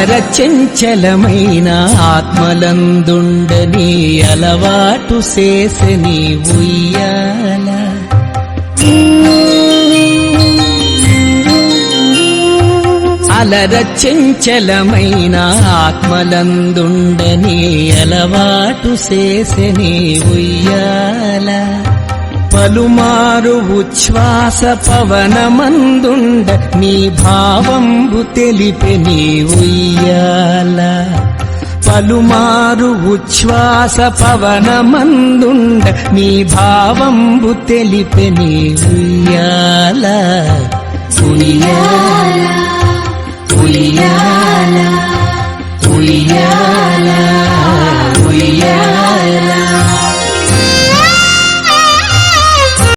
అలర చెంచలమైన ఆత్మలందుండని అలవాటు చేసని ఉయ్యాల అలర చెంచలమైన ఆత్మలందుండని అలవాటు చేసని ఉయ్యాల పలుమారు ఉచ్ఛ్వాస పవనమందుండ నీ భావంబు తెలిపె నీ ఉయ్యాల పలుమారు ఉచ్ఛ్వాస పవనమందుండ నీ భావంబు తెలిపె నీ ఉయ్యాల ఉయ్యాల ఉయ్యాల ఉయ్యాల ఉయ్యాల